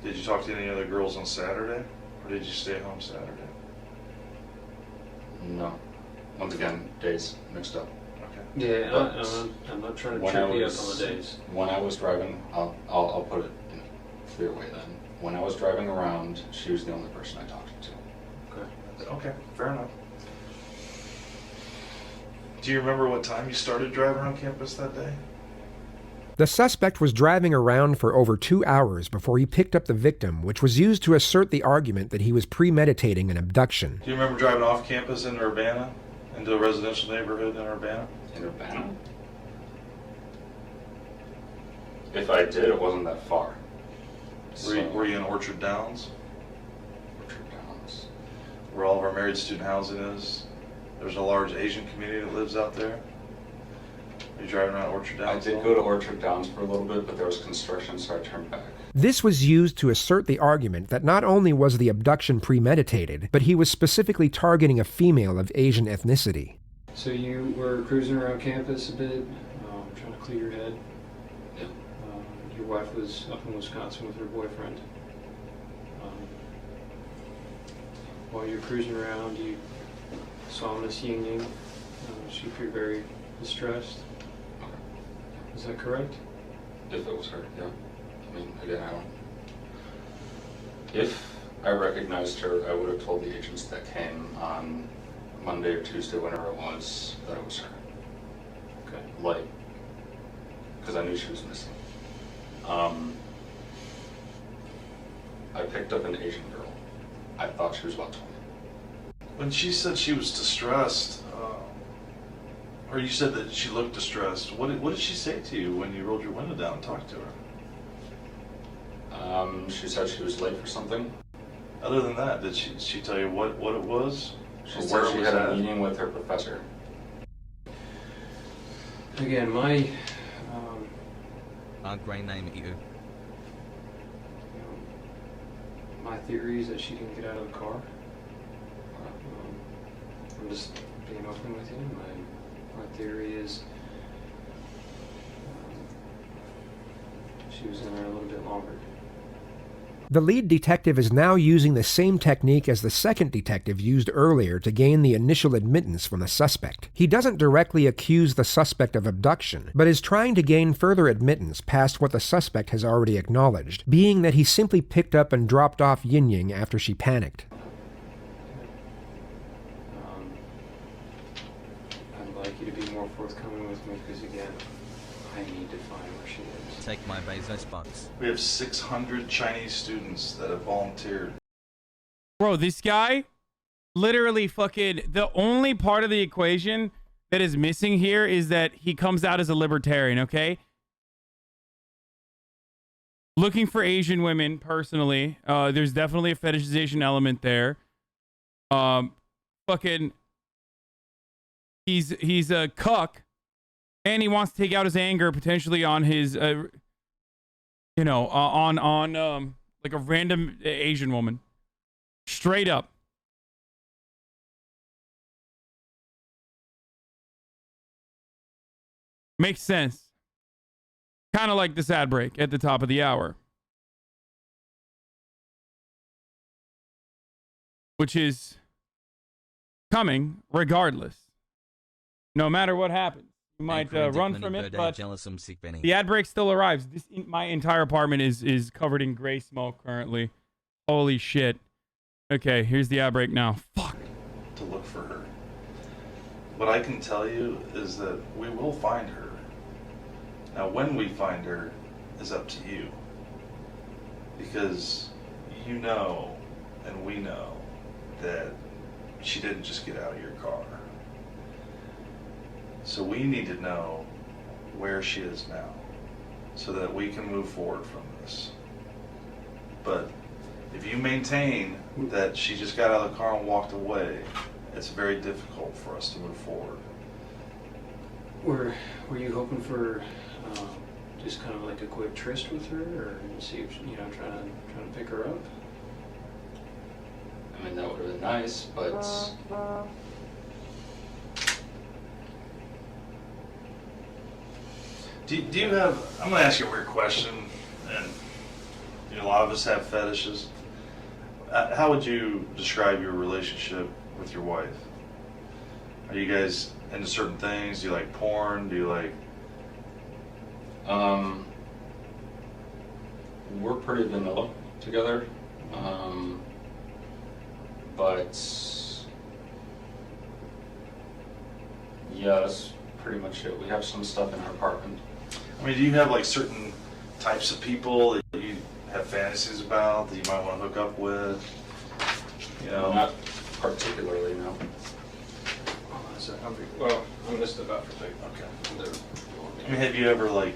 Did you talk to any other girls on Saturday? Or did you stay home Saturday? No. Once again, days mixed up. Okay. Yeah, I'm not trying to trip you up on the days. When I was driving, I'll put it in a clear way then. When I was driving around, she was the only person I talked to. Okay. Okay, fair enough. Do you remember what time you started driving around campus that day? The suspect was driving around for over 2 hours before he picked up the victim, which was used to assert the argument that he was premeditating an abduction. Do you remember driving off campus into Urbana? Into a residential neighborhood in Urbana? In Urbana? If I did, it wasn't that far. Were you in Orchard Downs? Orchard Downs. Where all of our married student housing is? There's a large Asian community that lives out there. Are you driving around Orchard I Downs? did go to Orchard Downs for a little bit, but there was construction, so I turned back. This was used to assert the argument that not only was the abduction premeditated, but he was specifically targeting a female of Asian ethnicity. So you were cruising around campus a bit, trying to clear your head. Yeah. Your wife was up in Wisconsin with her boyfriend. While you were cruising around, you saw Miss Ying Ying. She appeared very distressed. Okay. Is that correct? If it was her, yeah. I mean, again, I don't... If I recognized her, I would have told the agents that came on Monday or Tuesday, whenever it was, that it was her. Okay. Like, because I knew she was missing. I picked up an Asian girl. I thought she was about 20. When she said she was distressed, or you said that she looked distressed, what did she say to you when you rolled your window down and talked to her? She said she was late for something. Other than that, did she tell you what it was? She Or said where it she was had at? a meeting with her professor. Again, my Great name at you. my theory is that she didn't get out of the car. I'm just being open with you. My theory is she was in there a little bit longer. The lead detective is now using the same technique as the second detective used earlier to gain the initial admittance from the suspect. He doesn't directly accuse the suspect of abduction, but is trying to gain further admittance past what the suspect has already acknowledged, being that he simply picked up and dropped off Yin Ying after she panicked. I'd like you to be more forthcoming with me because, again, I need to find where she is. Take my Bezos box. We have 600 Chinese students that have volunteered. Bro, this guy literally fucking... The only part of the equation that is missing here is that he comes out as a libertarian, okay? Looking for Asian women, personally. There's definitely a fetishization element there. Fucking... He's a cuck. And he wants to take out his anger potentially on his... you know, on like a random Asian woman. Straight up. Makes sense. Kind of like this ad break at the top of the hour. Which is coming regardless. No matter what happens. You might run from it, but the ad break still arrives. My entire apartment is covered in gray smoke currently. Holy shit. Okay, here's the ad break now. Fuck. To look for her. What I can tell you is that we will find her. Now, when we find her is up to you. Because you know, and we know, that she didn't just get out of your car. So we need to know where she is now, so that we can move forward from this. But if you maintain that she just got out of the car and walked away, it's very difficult for us to move forward. Were you hoping for just kind of like a quick tryst with her, or see if trying to pick her up? I mean, that would have been nice, but Do you have, I'm going to ask you a weird question, and a lot of us have fetishes. How would you describe your relationship with your wife? Are you guys into certain things? Do you like porn? Do you like... we're pretty vanilla together. But yeah, that's pretty much it. We have some stuff in our apartment. I mean, do you have like certain types of people that you have fantasies about that you might want to hook up with? Not particularly, no. Well, I'm just about to take. Okay. I mean, have you ever like...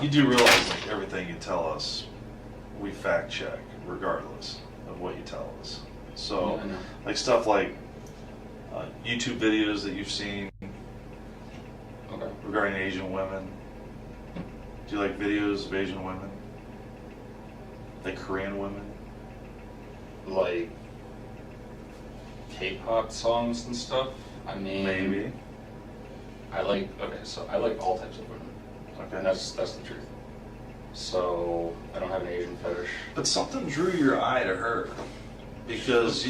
you do realize like everything you tell us, we fact check regardless of what you tell us. So, Yeah, I know. like stuff like YouTube videos that you've seen Okay. regarding Asian women. Do you like videos of Asian women? Like Korean women? Like K-pop songs and stuff. I mean, Maybe. I like all types of women. Okay. And that's the truth. So I don't have an Asian fetish. But something drew your eye to her because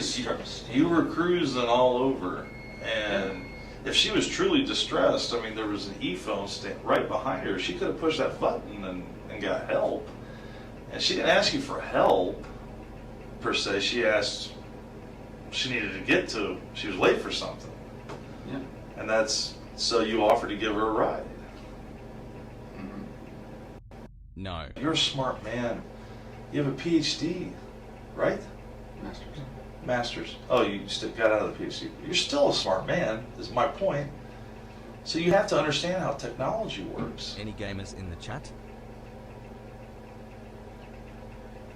you were cruising all over, and if she was truly distressed, I mean, there was an e-phone stand right behind her. She could have pushed that button and got help. And she didn't ask you for help, per se. She asked, she needed to get to, she was late for something. Yeah. And so you offered to give her a ride. Mm-hmm. No. You're a smart man. You have a PhD, right? Master's. Oh, you got out of the PhD. You're still a smart man, is my point. So you have to understand how technology works. Any gamers in the chat?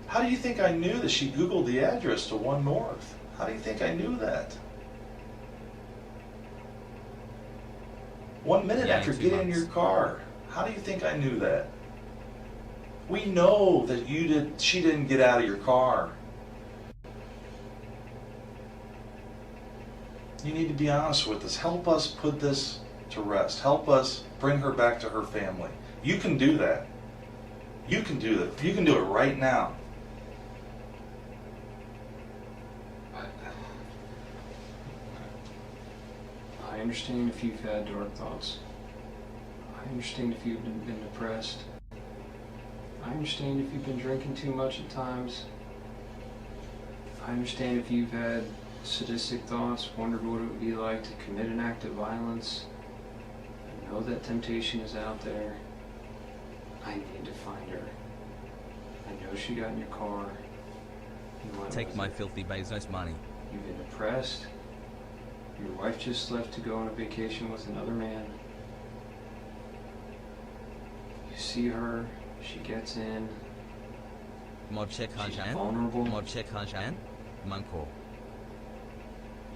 How do you think I knew that she Googled the address to 1 North? How do you think I knew that? 1 minute Yeah, after 2 getting in months. your car. How do you think I knew that? We know that she didn't get out of your car. You need to be honest with us. Help us put this to rest. Help us bring her back to her family. You can do that. You can do that. You can do it right now. I understand if you've had dark thoughts. I understand if you've been depressed. I understand if you've been drinking too much at times. I understand if you've had sadistic thoughts, wondered what it would be like to commit an act of violence. I know that temptation is out there. I need to find her. I know she got in your car. You went Take with my her. filthy Bezos money. You've been depressed. Your wife just left to go on a vacation with another man. You see her, she gets in. She's vulnerable. Manko.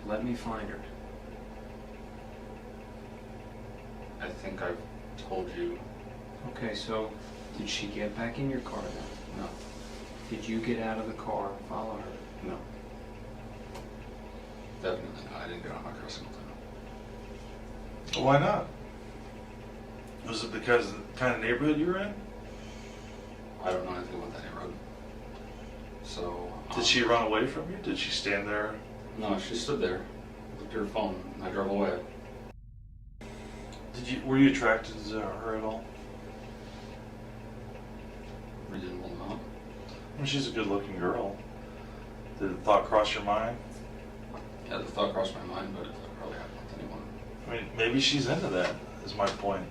Let me find her. I think I've told you. Okay, so did she get back in your car then? No. Did you get out of the car and follow her? No. Definitely not. I didn't get on my car single time. Why not? Was it because of the kind of neighborhood you were in? I don't know anything about that neighborhood. So. Did she run away from you? Did she stand there? No, she stood there, looked at her phone, and I drove away. Were you attracted to her at all? Reasonable amount. I mean, she's a good-looking girl. Did the thought cross your mind? Yeah, the thought crossed my mind, but it probably happened with anyone. I mean, maybe she's into that. Is my point.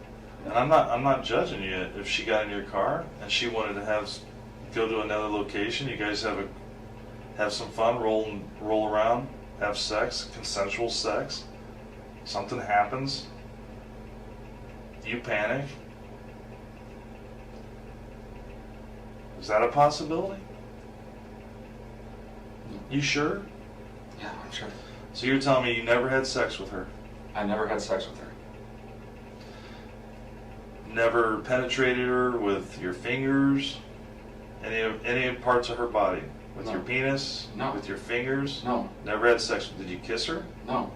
And I'm not judging you if she got in your car and she wanted to go to another location. You guys have some fun, roll around, have sex, consensual sex. Something happens. You panic. Is that a possibility? You sure? Yeah, I'm sure. So you're telling me you never had sex with her? I never had sex with her. Never penetrated her with your fingers? Any parts of her body? With No. your penis? No. With your fingers? No. Never had sex. Did you kiss her? No.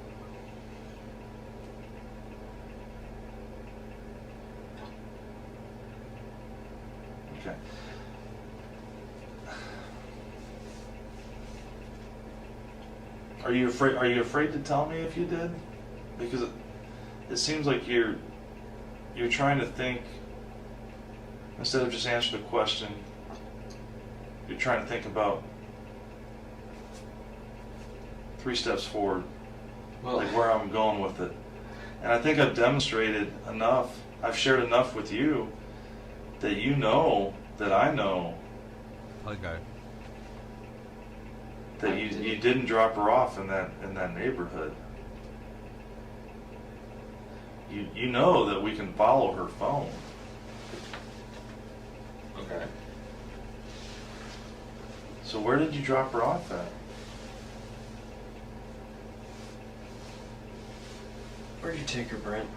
Okay. Are you afraid to tell me if you did? Because it seems like you're trying to think instead of just answer the question. You're trying to think about 3 steps forward, Well, like where I'm going with it. And I think I've demonstrated enough. I've shared enough with you that you know that I know Pogo. that you didn't drop her off in that neighborhood. You know that we can follow her phone. okay. So where did you drop her off at? Where'd you take her, Brent?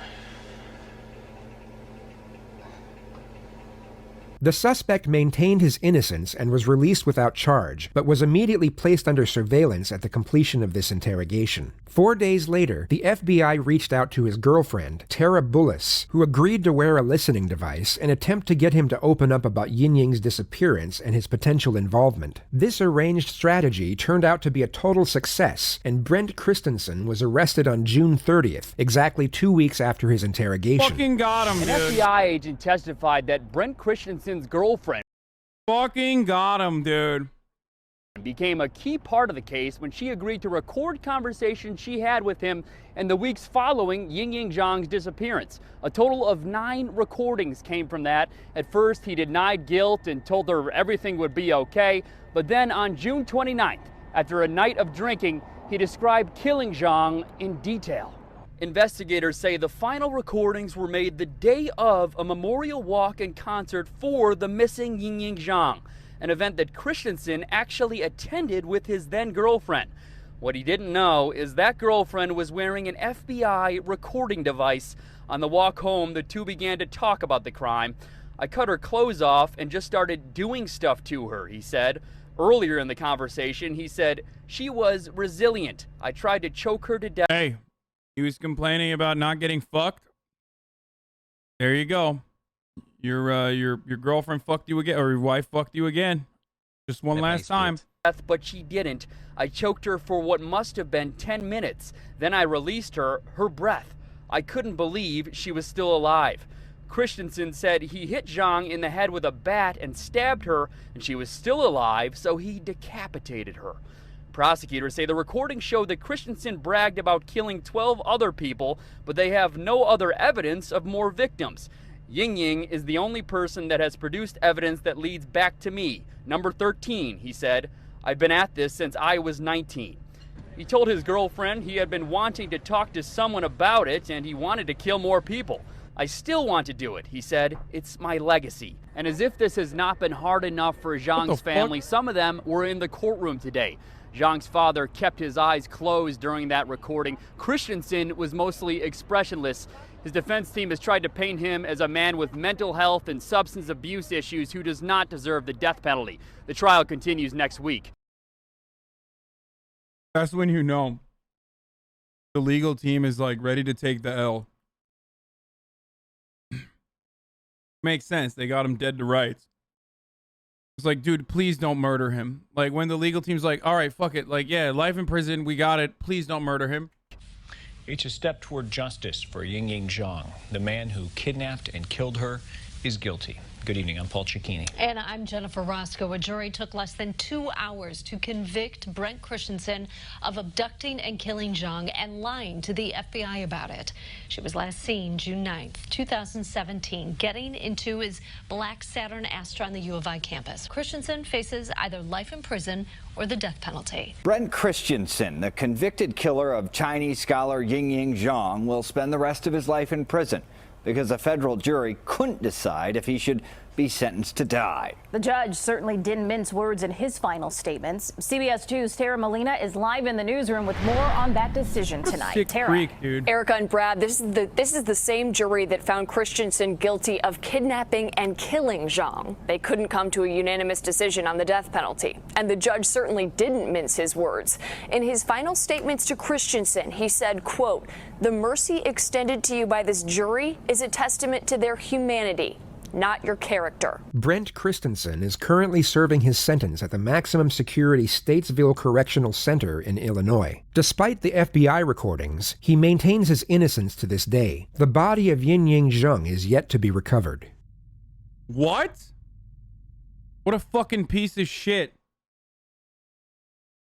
The suspect maintained his innocence and was released without charge, but was immediately placed under surveillance at the completion of this interrogation. 4 days later, the FBI reached out to his girlfriend, Tara Bullis, who agreed to wear a listening device and attempt to get him to open up about Yin Ying's disappearance and his potential involvement. This arranged strategy turned out to be a total success, and Brendt Christensen was arrested on June 30th, exactly 2 weeks after his interrogation. Fucking got him, An dude. FBI agent testified that Brendt Christensen's girlfriend Fucking got him, dude. became a key part of the case when she agreed to record conversations she had with him in the weeks following Ying Zhang's disappearance. A total of 9 recordings came from that. At first, he denied guilt and told her everything would be okay. But then on June 29th, after a night of drinking, he described killing Zhang in detail. Investigators say the final recordings were made the day of a memorial walk and concert for the missing Ying Zhang, an event that Christensen actually attended with his then-girlfriend. What he didn't know is that girlfriend was wearing an FBI recording device. On the walk home, the two began to talk about the crime. I cut her clothes off and just started doing stuff to her, he said. Earlier in the conversation, he said, "She was resilient. I tried to choke her to death." Hey, he was complaining about not getting fucked. There you go. Your girlfriend fucked you again, or your wife fucked you again. Just one last time. But she didn't. I choked her for what must have been 10 minutes. Then I released her breath. I couldn't believe she was still alive. Christensen said he hit Zhang in the head with a bat and stabbed her, and she was still alive, so he decapitated her. Prosecutors say the recording showed that Christensen bragged about killing 12 other people, but they have no other evidence of more victims. Ying is the only person that has produced evidence that leads back to me. Number 13, he said. I've been at this since I was 19. He told his girlfriend he had been wanting to talk to someone about it and he wanted to kill more people. I still want to do it, he said. It's my legacy. And as if this has not been hard enough for Zhang's family, some of them were in the courtroom today. Zhang's father kept his eyes closed during that recording. Christensen was mostly expressionless. His defense team has tried to paint him as a man with mental health and substance abuse issues who does not deserve the death penalty. The trial continues next week. That's when you know the legal team is like ready to take the L. Makes sense. They got him dead to rights. It's like, dude, please don't murder him. Like when the legal team's like, all right, fuck it. Like, yeah, life in prison. We got it. Please don't murder him. It's a step toward justice for Ying Zhang. The man who kidnapped and killed her is guilty. Good evening. I'm Paul Cicchini. And I'm Jennifer Roscoe. A jury took less than 2 hours to convict Brendt Christensen of abducting and killing Zhang and lying to the FBI about it. She was last seen June 9th, 2017, getting into his black Saturn Astra on the U of I campus. Christensen faces either life in prison or the death penalty. Brendt Christensen, the convicted killer of Chinese scholar Ying Zhang, will spend the rest of his life in prison because a federal jury couldn't decide if he should be sentenced to die. The judge certainly didn't mince words in his final statements. CBS 2's Tara Molina is live in the newsroom with more on that decision tonight. Tara. Erica and Brad, this is the same jury that found Christensen guilty of kidnapping and killing Zhang. They couldn't come to a unanimous decision on the death penalty, and the judge certainly didn't mince his words. In his final statements to Christensen, he said, quote, "The mercy extended to you by this jury is a testament to their humanity, not your character." Brendt Christensen is currently serving his sentence at the maximum security Statesville Correctional Center in Illinois. Despite the FBI recordings, he maintains his innocence to this day. The body of Ying Zhang is yet to be recovered. What? What a fucking piece of shit.